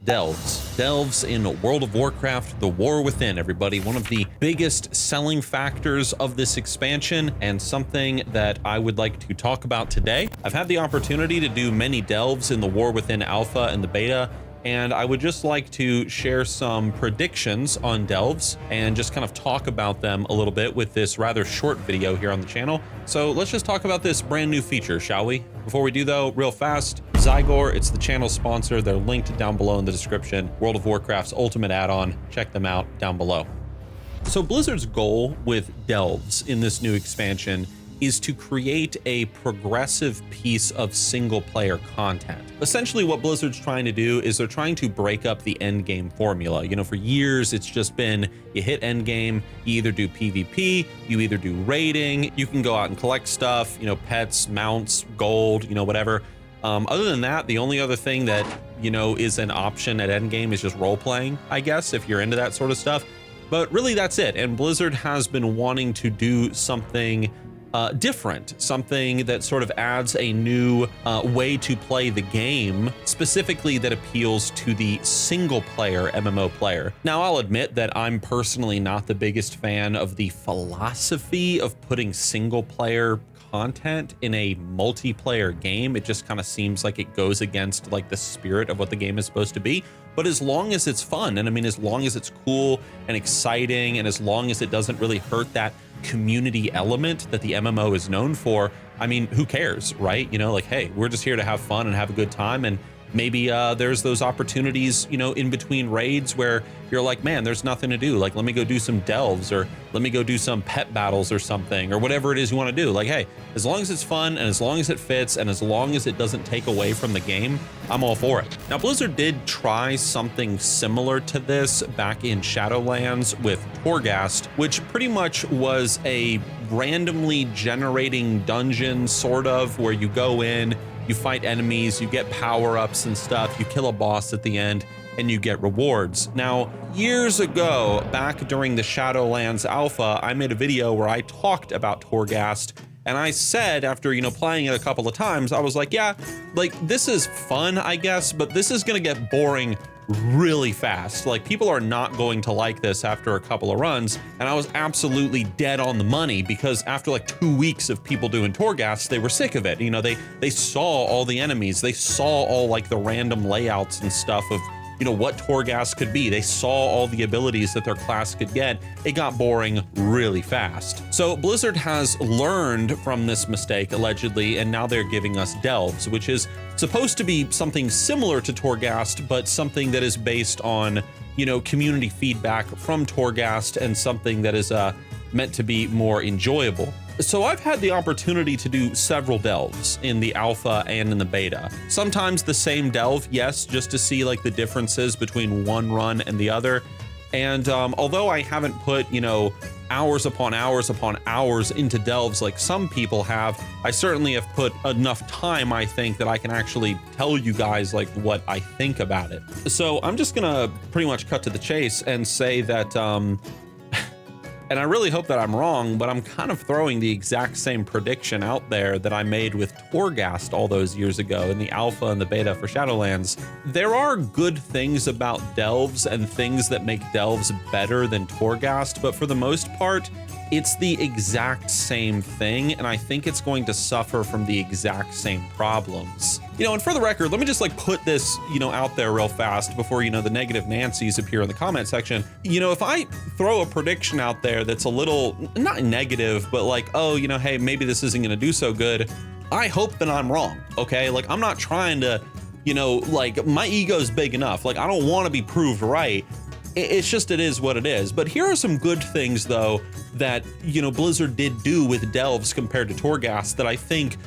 Delves. Delves in World of Warcraft, The War Within, everybody. One of the biggest selling factors of this expansion, and something that I would like to talk about today. I've had the opportunity to do many delves in the War Within alpha and the beta, and I would just like to share some predictions on delves and just kind of talk about them a little bit with this rather short video here on the channel. So let's just talk about this brand new feature, shall we? Before we do though, real fast, Zygor, it's the channel sponsor. They're linked down below in the description. World of Warcraft's ultimate add-on. Check them out down below. So Blizzard's goal with delves in this new expansion is to create a progressive piece of single player content. Essentially what Blizzard's trying to do is they're trying to break up the end game formula. You know, for years it's just been, you hit end game, you either do PvP, you either do raiding, you can go out and collect stuff, you know, pets, mounts, gold, you know, whatever. Other than that, the only other thing that, you know, is an option at end game is just role playing, I guess, if you're into that sort of stuff. But really that's it. And Blizzard has been wanting to do something different, something that sort of adds a new way to play the game, specifically that appeals to the single player MMO player. Now, I'll admit that I'm personally not the biggest fan of the philosophy of putting single player content in a multiplayer game. It just kind of seems like it goes against like the spirit of what the game is supposed to be. But as long as it's fun, and I mean, as long as it's cool and exciting, and as long as it doesn't really hurt that community element that the MMO is known for, I mean, who cares, right? You know, like, hey, we're just here to have fun and have a good time. And maybe there's those opportunities, you know, in between raids where you're like, man, there's nothing to do. Like, let me go do some delves, or let me go do some pet battles or something, or whatever it is you want to do. Like, hey, as long as it's fun and as long as it fits and as long as it doesn't take away from the game, I'm all for it. Now, Blizzard did try something similar to this back in Shadowlands with Torghast, which pretty much was a randomly generating dungeon, sort of, where you go in, you fight enemies, you get power-ups and stuff, you kill a boss at the end, and you get rewards. Now, years ago, back during the Shadowlands alpha, I made a video where I talked about Torghast, and I said, after, you know, playing it a couple of times, I was like, yeah, like, this is fun, I guess, but this is gonna get boring really fast. Like, people are not going to like this after a couple of runs. And I was absolutely dead on the money, because after like 2 weeks of people doing Torghast, they were sick of it. You know, they saw all the enemies, they saw all like the random layouts and stuff of, you know, what Torghast could be. They saw all the abilities that their class could get. It got boring really fast. So Blizzard has learned from this mistake, allegedly, and now they're giving us delves, which is supposed to be something similar to Torghast, but something that is based on, you know, community feedback from Torghast, and something that is meant to be more enjoyable. So I've had the opportunity to do several delves in the alpha and in the beta. Sometimes the same delve, yes, just to see like the differences between one run and the other. And although I haven't put, you know, hours upon hours upon hours into delves like some people have, I certainly have put enough time, I think, that I can actually tell you guys like what I think about it. So I'm just gonna pretty much cut to the chase and say that and I really hope that I'm wrong, but I'm kind of throwing the exact same prediction out there that I made with Torghast all those years ago in the alpha and the beta for Shadowlands. There are good things about delves and things that make delves better than Torghast, but for the most part, it's the exact same thing, and I think it's going to suffer from the exact same problems. You know, and for the record, let me just like put this, you know, out there real fast before, you know, the negative Nancy's appear in the comment section. You know, if I throw a prediction out there that's a little, not negative, but like, oh, you know, hey, maybe this isn't gonna do so good, I hope that I'm wrong, okay? Like, I'm not trying to, you know, like, my ego's big enough. Like, I don't wanna be proved right. It's just, it is what it is. But here are some good things, though, that, you know, Blizzard did do with delves compared to Torghast that I think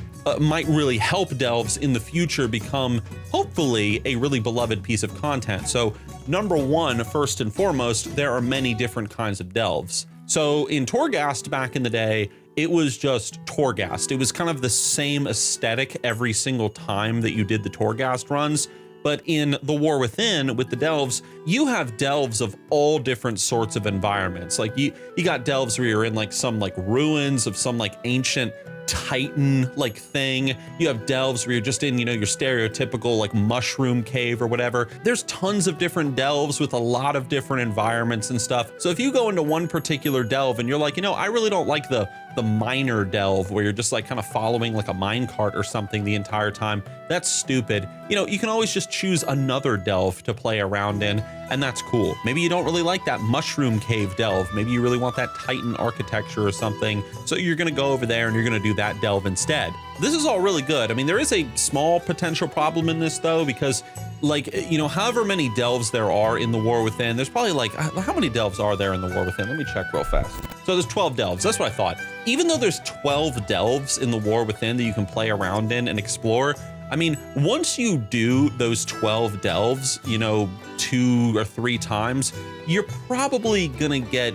might really help delves in the future become, hopefully, a really beloved piece of content. So, number one, first and foremost, there are many different kinds of delves. So in Torghast back in the day, it was just Torghast. It was kind of the same aesthetic every single time that you did the Torghast runs. But in The War Within, with the delves, you have delves of all different sorts of environments. Like you got delves where you're in like some like ruins of some like ancient Titan like thing. You have delves where you're just in, your stereotypical like mushroom cave or whatever. There's tons of different delves with a lot of different environments and stuff. So if you go into one particular delve and you're like, I really don't like the miner delve where you're just like kind of following like a minecart or something the entire time, that's stupid. You can always just choose another delve to play around in, and that's cool. Maybe you don't really like that mushroom cave delve. Maybe you really want that Titan architecture or something. So you're gonna go over there and you're gonna do that delve instead. This is all really good. I mean, there is a small potential problem in this though, because however many delves there are in the War Within, there's probably like, how many delves are there in the War Within? Let me check real fast. So there's 12 delves, that's what I thought. Even though there's 12 delves in the War Within that you can play around in and explore, I mean, once you do those 12 delves, 2 or 3 times, you're probably gonna get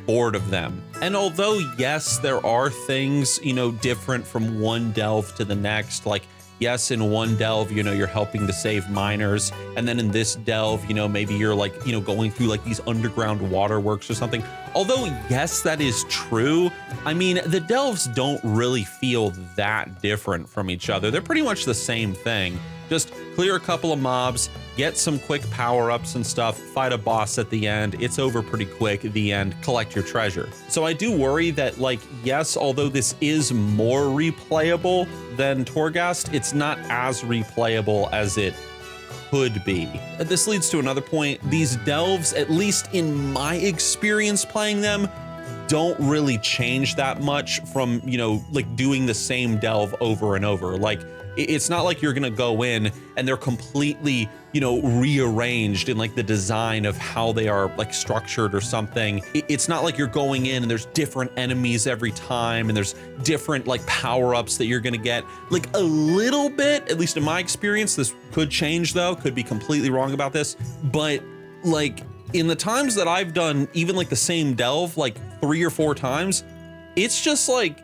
bored of them. And although, yes, there are things, different from one delve to the next, like, yes, in one delve, you're helping to save miners. And then in this delve, maybe you're like, going through like these underground waterworks or something. Although, yes, that is true. I mean, the delves don't really feel that different from each other. They're pretty much the same thing. Just clear a couple of mobs, get some quick power-ups and stuff, fight a boss at the end. It's over pretty quick, the end, collect your treasure. So I do worry that, like, yes, although this is more replayable than Torghast, it's not as replayable as it could be. This leads to another point. These delves, at least in my experience playing them, don't really change that much from, like doing the same delve over and over. Like, it's not like you're gonna go in and they're completely, rearranged in like the design of how they are like structured or something. It's not like you're going in and there's different enemies every time and there's different like power-ups that you're gonna get. Like a little bit, at least in my experience, this could change though, could be completely wrong about this, but like in the times that I've done even like the same delve like 3 or 4 times, it's just like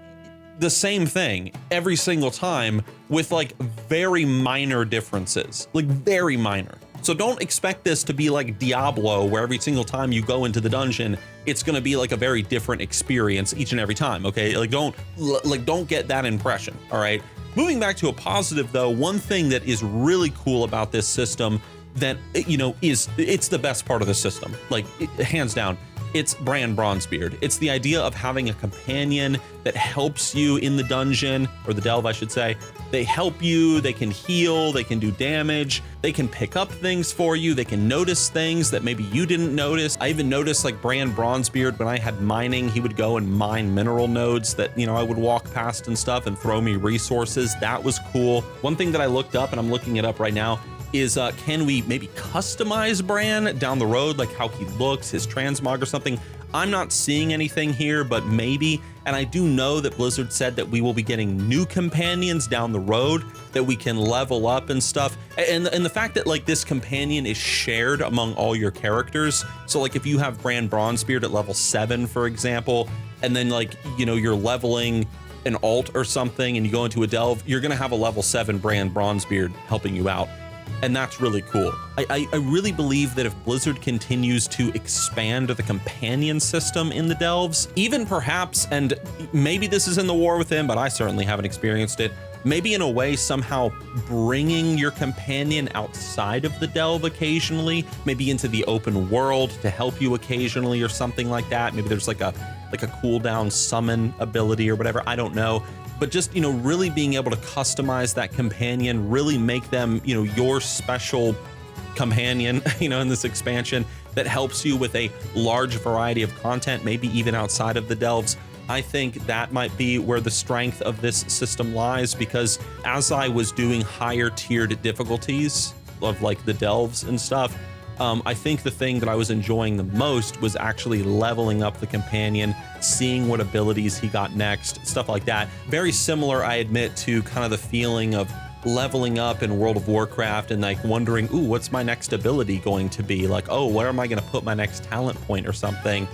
the same thing every single time with like very minor differences, like very minor. So don't expect this to be like Diablo, where every single time you go into the dungeon, it's gonna be like a very different experience each and every time, okay? Like don't get that impression, all right? Moving back to a positive though, one thing that is really cool about this system that, it's the best part of the system, like hands down, it's Bran Bronzebeard. It's the idea of having a companion that helps you in the dungeon, or the delve, I should say. They help you, they can heal, they can do damage, they can pick up things for you, they can notice things that maybe you didn't notice. I even noticed like Bran Bronzebeard, when I had mining, he would go and mine mineral nodes that, I would walk past and stuff and throw me resources. That was cool. One thing that I looked up, and I'm looking it up right now, is can we maybe customize Bran down the road, like how he looks, his transmog or something? I'm not seeing anything here, but maybe. And I do know that Blizzard said that we will be getting new companions down the road that we can level up and stuff. And the fact that like this companion is shared among all your characters. So like if you have Bran Bronzebeard at level 7, for example, and then like, you're leveling an alt or something and you go into a delve, you're gonna have a level 7 Bran Bronzebeard helping you out. And that's really cool. I really believe that if Blizzard continues to expand the companion system in the delves, even perhaps, and maybe this is in the War Within, but I certainly haven't experienced it, maybe in a way somehow bringing your companion outside of the delve occasionally, maybe into the open world to help you occasionally or something like that. Maybe there's like a cooldown summon ability or whatever, I don't know. But just, really being able to customize that companion, really make them, your special companion, in this expansion that helps you with a large variety of content, maybe even outside of the delves. I think that might be where the strength of this system lies, because as I was doing higher tiered difficulties of like the delves and stuff, I think the thing that I was enjoying the most was actually leveling up the companion, seeing what abilities he got next, stuff like that. Very similar, I admit, to kind of the feeling of leveling up in World of Warcraft and like wondering, ooh, what's my next ability going to be? Like, oh, where am I going to put my next talent point or something?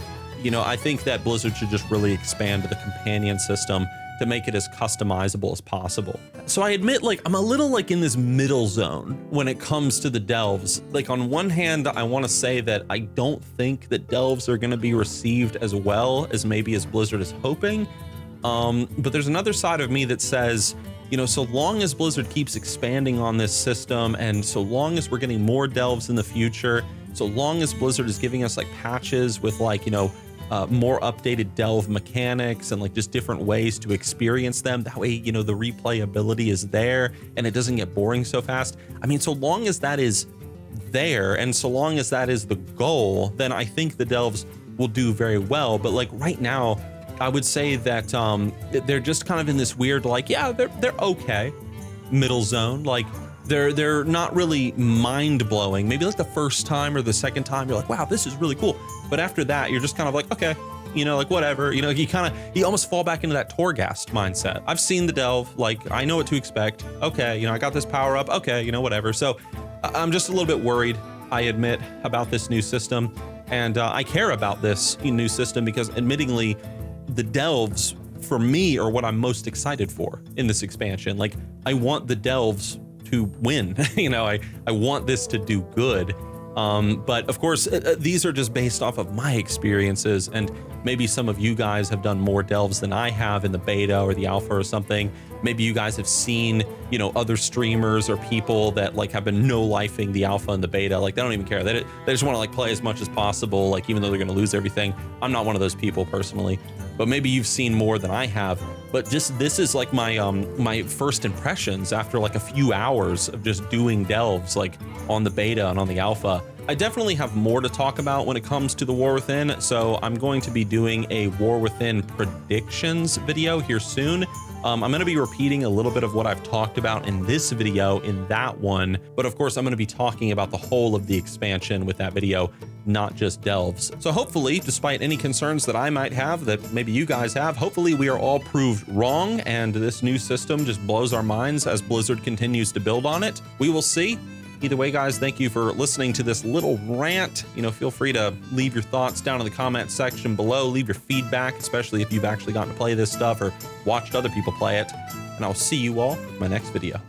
I think that Blizzard should just really expand the companion system to make it as customizable as possible. So I admit, like, I'm a little like in this middle zone when it comes to the delves. Like, on one hand, I want to say that I don't think that delves are going to be received as well as maybe as Blizzard is hoping. But there's another side of me that says, you know, so long as Blizzard keeps expanding on this system, and so long as we're getting more delves in the future, so long as Blizzard is giving us like patches with like, you know, more updated delve mechanics and like just different ways to experience them. That way, you know, the replayability is there and it doesn't get boring so fast. I mean, so long as that is there and so long as that is the goal, then I think the delves will do very well. But like right now, I would say that they're just kind of in this weird, like, yeah, they're okay middle zone. Like they're not really mind blowing. Maybe like the first time or the second time you're like, wow, this is really cool. But after that, you're just kind of like, okay, you know, like whatever, you know, you almost fall back into that Torghast mindset. I've seen the delve, like I know what to expect. Okay, you know, I got this power up. Okay, you know, whatever. So I'm just a little bit worried, I admit, about this new system. And I care about this new system because admittingly, the delves for me are what I'm most excited for in this expansion. Like I want the delves to win. You know, I want this to do good. But of course, these are just based off of my experiences, and maybe some of you guys have done more delves than I have in the beta or the alpha or something. Maybe you guys have seen, you know, other streamers or people that like have been no-lifing the alpha and the beta. Like they don't even care. They just want to like play as much as possible, like even though they're going to lose everything. I'm not one of those people personally, but maybe you've seen more than I have. But just this is like my my first impressions after like a few hours of just doing delves like on the beta and on the alpha. I definitely have more to talk about when it comes to the War Within, so I'm going to be doing a War Within predictions video here soon. I'm going to be repeating a little bit of what I've talked about in this video in that one, but of course I'm going to be talking about the whole of the expansion with that video, not just delves. So hopefully, despite any concerns that I might have, that maybe you guys have, hopefully we are all proved wrong and this new system just blows our minds as Blizzard continues to build on it. We will see. Either way, guys, thank you for listening to this little rant. You know, feel free to leave your thoughts down in the comment section below. Leave your feedback, especially if you've actually gotten to play this stuff or watched other people play it. And I'll see you all in my next video.